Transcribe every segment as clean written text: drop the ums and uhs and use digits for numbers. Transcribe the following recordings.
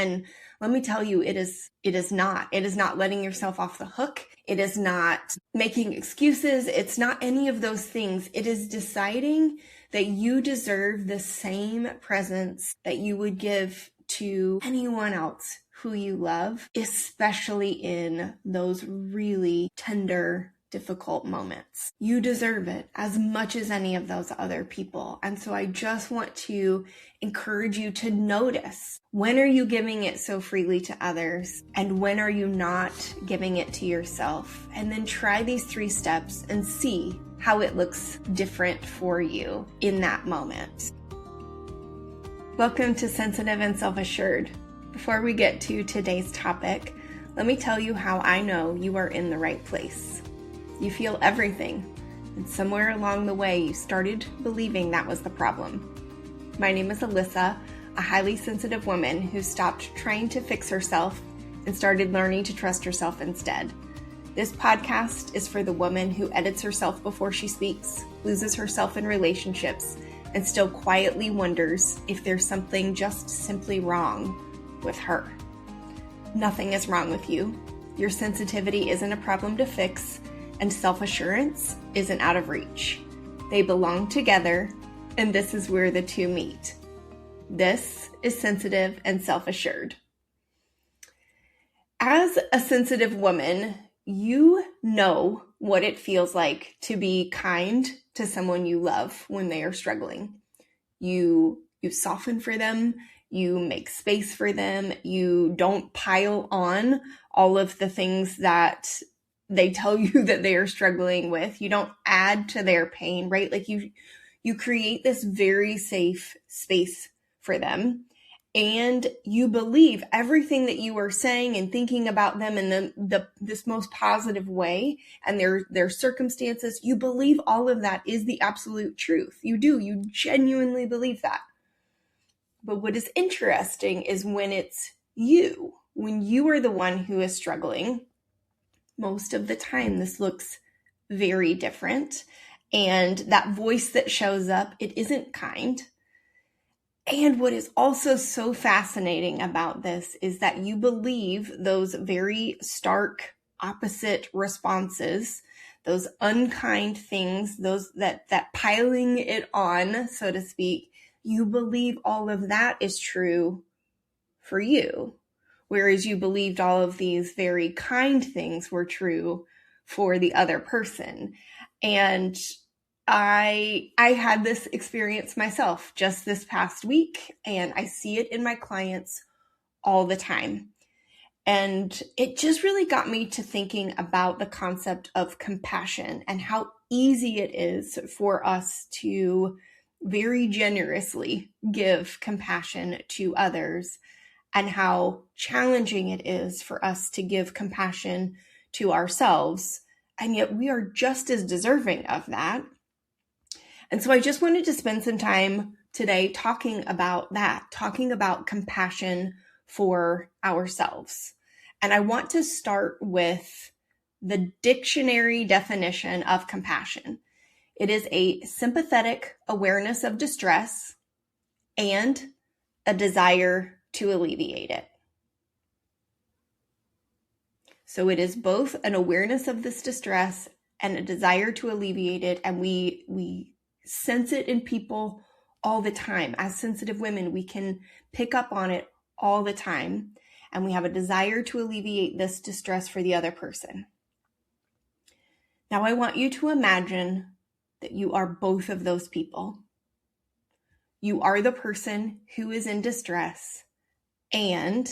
And let me tell you, it is not. It is not letting yourself off the hook. It is not making excuses. It's not any of those things. It is deciding that you deserve the same presence that you would give to anyone else who you love, especially in those really tender, difficult moments. You deserve it as much as any of those other people. And so I just want to encourage you to notice, when are you giving it so freely to others, and when are you not giving it to yourself? And then try these 3 steps and see how it looks different for you in that moment. Welcome to Sensitive and Self-Assured. Before we get to today's topic, let me tell you how I know you are in the right place. You feel everything, and somewhere along the way you started believing that was the problem. My name is Alyssa, a highly sensitive woman who stopped trying to fix herself and started learning to trust herself instead. This podcast is for the woman who edits herself before she speaks, loses herself in relationships, and still quietly wonders if there's something just simply wrong with her. Nothing is wrong with you. Your sensitivity isn't a problem to fix, and self-assurance isn't out of reach. They belong together, and this is where the two meet. This is Sensitive and Self-Assured. As a sensitive woman, you know what it feels like to be kind to someone you love when they are struggling. You soften for them, you make space for them, you don't pile on all of the things that they tell you that they are struggling with. You don't add to their pain, right? Like you create this very safe space for them, and you believe everything that you are saying and thinking about them in this most positive way, and their circumstances. You believe all of that is the absolute truth. You genuinely believe that. But what is interesting is when it's you, when you are the one who is struggling. Most of the time, this looks very different. And that voice that shows up, it isn't kind. And what is also so fascinating about this is that you believe those very stark opposite responses, those unkind things, those that piling it on, so to speak. You believe all of that is true for you. Whereas you believed all of these very kind things were true for the other person. And I had this experience myself just this past week, and I see it in my clients all the time. And it just really got me to thinking about the concept of compassion and how easy it is for us to very generously give compassion to others, and how challenging it is for us to give compassion to ourselves. And yet we are just as deserving of that. And so I just wanted to spend some time today talking about that, talking about compassion for ourselves. And I want to start with the dictionary definition of compassion. It is a sympathetic awareness of distress and a desire to alleviate it. So it is both an awareness of this distress and a desire to alleviate it. And we sense it in people all the time. As sensitive women, we can pick up on it all the time. And we have a desire to alleviate this distress for the other person. Now I want you to imagine that you are both of those people. You are the person who is in distress, and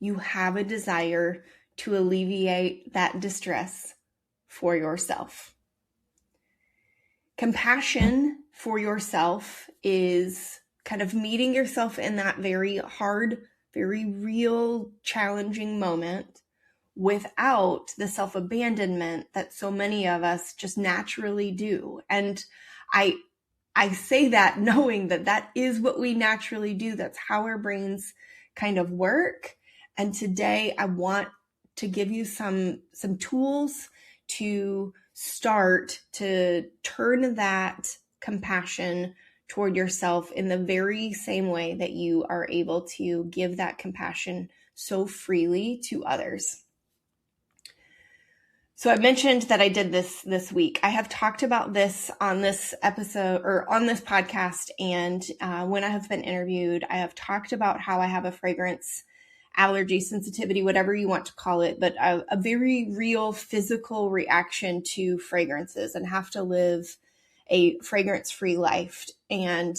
you have a desire to alleviate that distress for yourself. Compassion for yourself is kind of meeting yourself in that very hard, very real, challenging moment without the self-abandonment that so many of us just naturally do. And I say that knowing that that is what we naturally do. That's how our brains kind of work. And today I want to give you some tools to start to turn that compassion toward yourself in the very same way that you are able to give that compassion so freely to others. So I mentioned that I did this week. I have talked about this on this episode or on this podcast. And when I have been interviewed, I have talked about how I have a fragrance allergy, sensitivity, whatever you want to call it, but a very real physical reaction to fragrances and have to live a fragrance-free life. And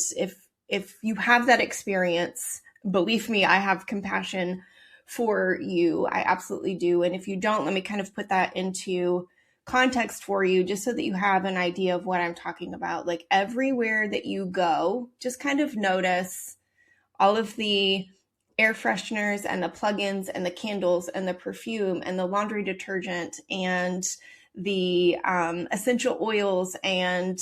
if you have that experience, believe me, I have compassion for you. I absolutely do. And if you don't, let me kind of put that into context for you, just so that you have an idea of what I'm talking about. Like everywhere that you go, just kind of notice all of the air fresheners and the plugins and the candles and the perfume and the laundry detergent and the essential oils and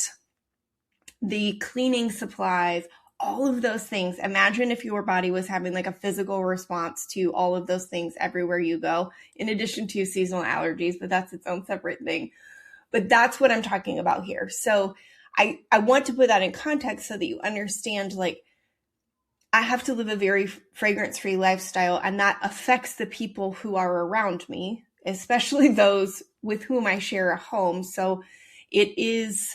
the cleaning supplies, all of those things. Imagine if your body was having like a physical response to all of those things everywhere you go, in addition to seasonal allergies, but that's its own separate thing. But that's what I'm talking about here. So I want to put that in context so that you understand, like, I have to live a very fragrance-free lifestyle, and that affects the people who are around me, especially those with whom I share a home. So it is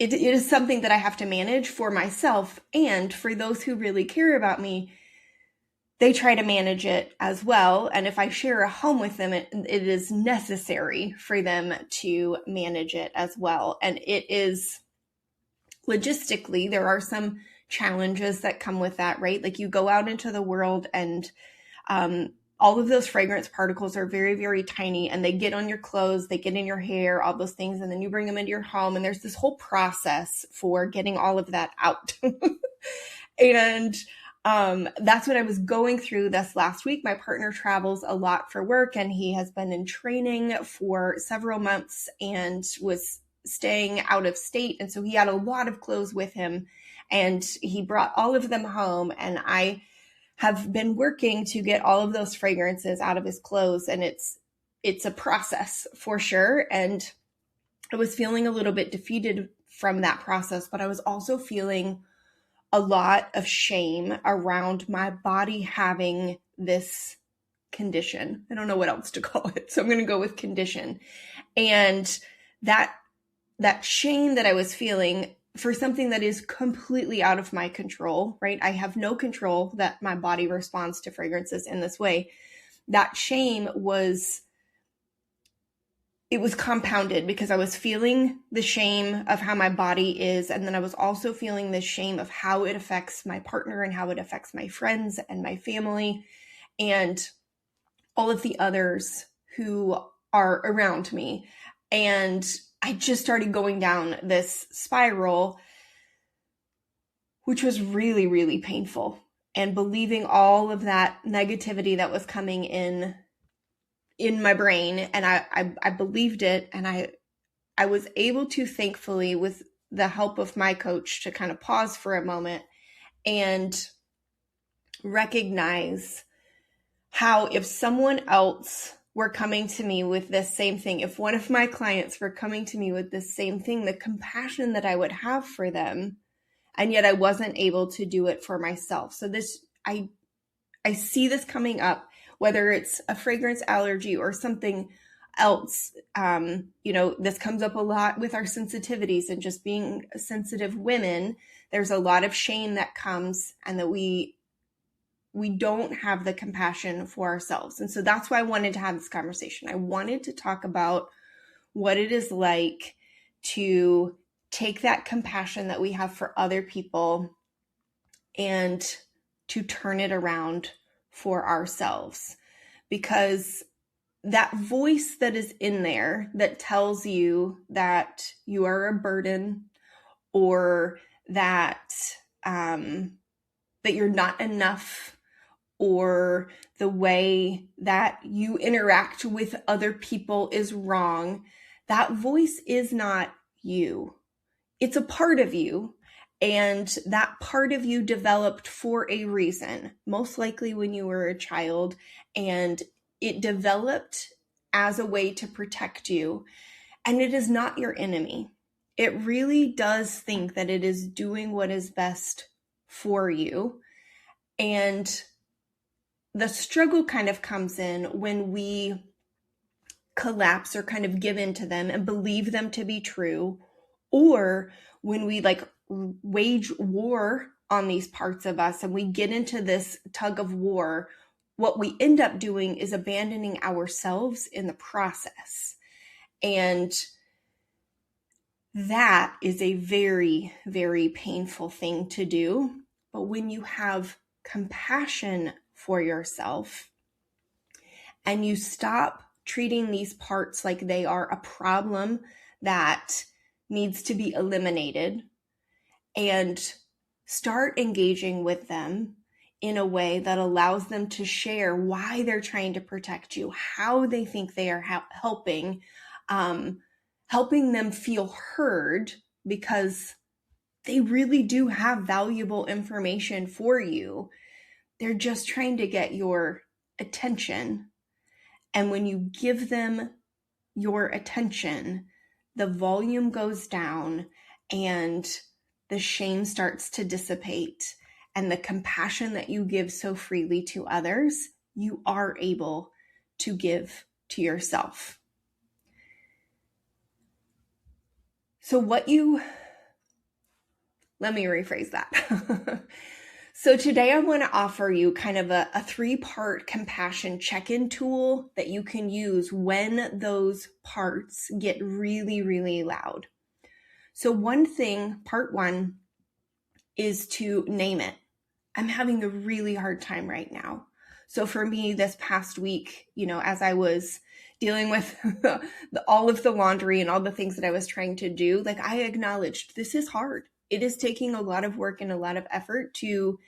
it is something that I have to manage for myself, and for those who really care about me, they try to manage it as well. And if I share a home with them, it is necessary for them to manage it as well. And it is logistically, there are some challenges that come with that, right? Like you go out into the world and all of those fragrance particles are very, very tiny, and they get on your clothes, they get in your hair, all those things, and then you bring them into your home, and there's this whole process for getting all of that out. And that's what I was going through this last week. My partner travels a lot for work, and he has been in training for several months and was staying out of state. And so he had a lot of clothes with him, and he brought all of them home. And I have been working to get all of those fragrances out of his clothes. And it's a process for sure. And I was feeling a little bit defeated from that process, but I was also feeling a lot of shame around my body having this condition. I don't know what else to call it, so I'm going to go with condition. And that shame that I was feeling for something that is completely out of my control, right? I have no control that my body responds to fragrances in this way. That shame was compounded because I was feeling the shame of how my body is. And then I was also feeling the shame of how it affects my partner and how it affects my friends and my family and all of the others who are around me. And I just started going down this spiral, which was really, really painful, and believing all of that negativity that was coming in my brain. And I believed it. And I was able to, thankfully, with the help of my coach, to kind of pause for a moment and recognize how if someone else were coming to me with this same thing, if one of my clients were coming to me with this same thing, the compassion that I would have for them, and yet I wasn't able to do it for myself. So I see this coming up, whether it's a fragrance allergy or something else. This comes up a lot with our sensitivities and just being sensitive women. There's a lot of shame that comes, and that we don't have the compassion for ourselves. And so that's why I wanted to have this conversation. I wanted to talk about what it is like to take that compassion that we have for other people and to turn it around for ourselves. Because that voice that is in there that tells you that you are a burden, or that you're not enough, or the way that you interact with other people is wrong, that voice is not you. It's a part of you. And that part of you developed for a reason, most likely when you were a child, and it developed as a way to protect you. And it is not your enemy. it really does think that it is doing what is best for you. And the struggle kind of comes in when we collapse or kind of give in to them and believe them to be true, or when we like wage war on these parts of us and we get into this tug of war, what we end up doing is abandoning ourselves in the process. And that is a very, very painful thing to do. But when you have compassion for yourself and you stop treating these parts like they are a problem that needs to be eliminated and start engaging with them in a way that allows them to share why they're trying to protect you, how they think they are helping them feel heard, because they really do have valuable information for you. They're just trying to get your attention. And when you give them your attention, the volume goes down and the shame starts to dissipate. And the compassion that you give so freely to others, you are able to give to yourself. So let me rephrase that. So today I want to offer you kind of a 3-part compassion check-in tool that you can use when those parts get really, really loud. So one thing, part 1, is to name it. I'm having a really hard time right now. So for me, this past week, as I was dealing with all of the laundry and all the things that I was trying to do, like I acknowledged this is hard. It is taking a lot of work and a lot of effort to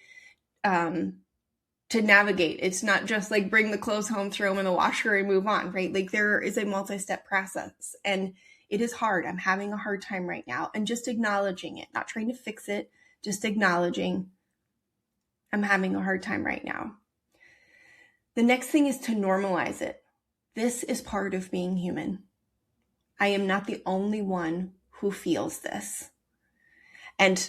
navigate. It's not just like bring the clothes home, throw them in the washer and move on, right? Like there is a multi-step process and it is hard. I'm having a hard time right now, and just acknowledging it, not trying to fix it, just acknowledging I'm having a hard time right now. The next thing is to normalize it. This is part of being human. I am not the only one who feels this. And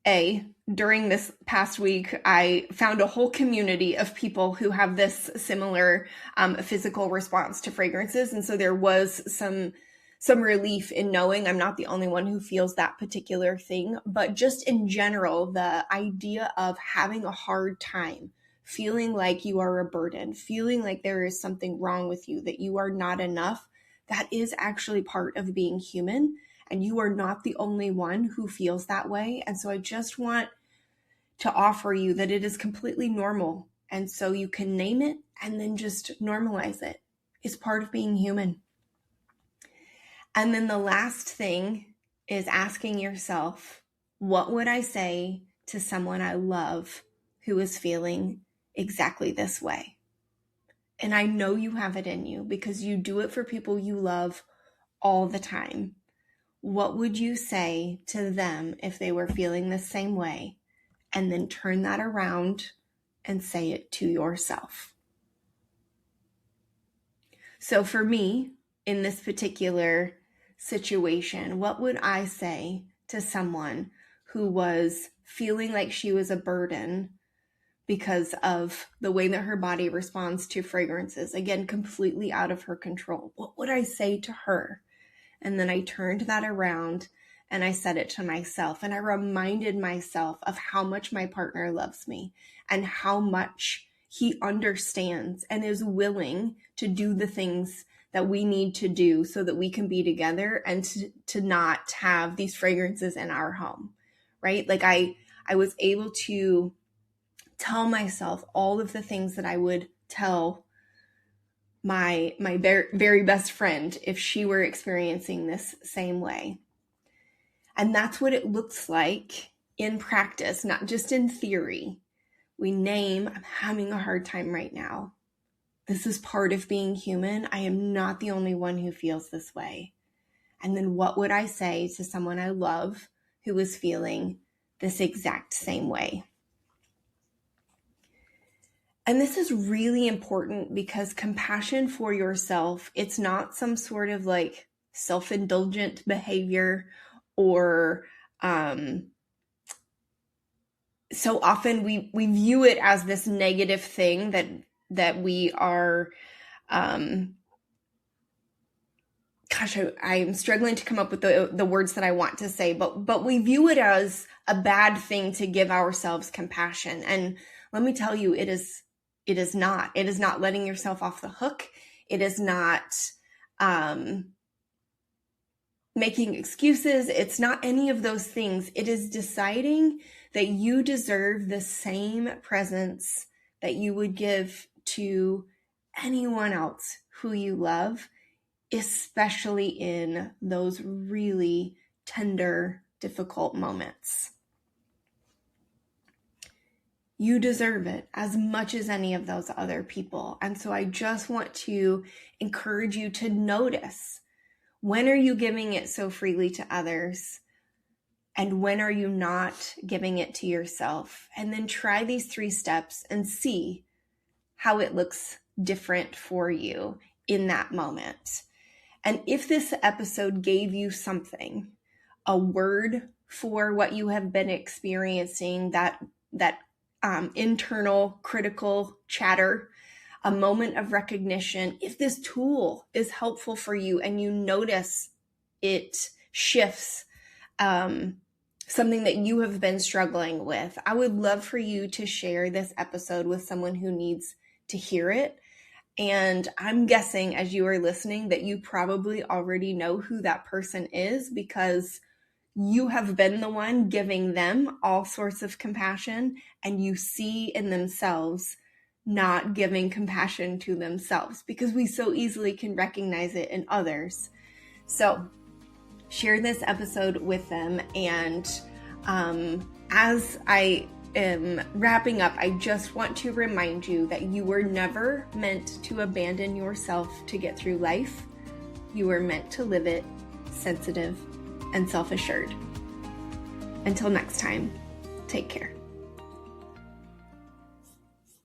during this past week, I found a whole community of people who have this similar physical response to fragrances. And so there was some relief in knowing I'm not the only one who feels that particular thing. But just in general, the idea of having a hard time, feeling like you are a burden, feeling like there is something wrong with you, that you are not enough, that is actually part of being human. And you are not the only one who feels that way. And so I just want to offer you that it is completely normal. And so you can name it and then just normalize it. It's part of being human. And then the last thing is asking yourself, what would I say to someone I love who is feeling exactly this way? And I know you have it in you because you do it for people you love all the time. What would you say to them if they were feeling the same way? And then turn that around and say it to yourself. So for me, in this particular situation, what would I say to someone who was feeling like she was a burden because of the way that her body responds to fragrances? Again, completely out of her control. What would I say to her? And then I turned that around and I said it to myself. And I reminded myself of how much my partner loves me and how much he understands and is willing to do the things that we need to do so that we can be together and to not have these fragrances in our home, right? Like I was able to tell myself all of the things that I would tell my very best friend if she were experiencing this same way. And that's what it looks like in practice, not just in theory. We name, I'm having a hard time right now. This is part of being human. I am not the only one who feels this way. And then what would I say to someone I love who is feeling this exact same way? And this is really important because compassion for yourself, it's not some sort of like self-indulgent behavior, or so often we view it as this negative thing that we are, I'm struggling to come up with the words that I want to say, but we view it as a bad thing to give ourselves compassion. And let me tell you, it is not. It is not letting yourself off the hook. It is not making excuses. It's not any of those things. It is deciding that you deserve the same presence that you would give to anyone else who you love, especially in those really tender, difficult moments. You deserve it as much as any of those other people. And so I just want to encourage you to notice, when are you giving it so freely to others? And when are you not giving it to yourself? And then try these 3 steps and see how it looks different for you in that moment. And if this episode gave you something, a word for what you have been experiencing, that internal critical chatter, a moment of recognition, if this tool is helpful for you and you notice it shifts something that you have been struggling with, I would love for you to share this episode with someone who needs to hear it. And I'm guessing as you are listening that you probably already know who that person is, because you have been the one giving them all sorts of compassion, and you see in themselves not giving compassion to themselves, because we so easily can recognize it in others. So share this episode with them. And as I am wrapping up, I just want to remind you that you were never meant to abandon yourself to get through life. You were meant to live it sensitive and self-assured. Until next time, take care.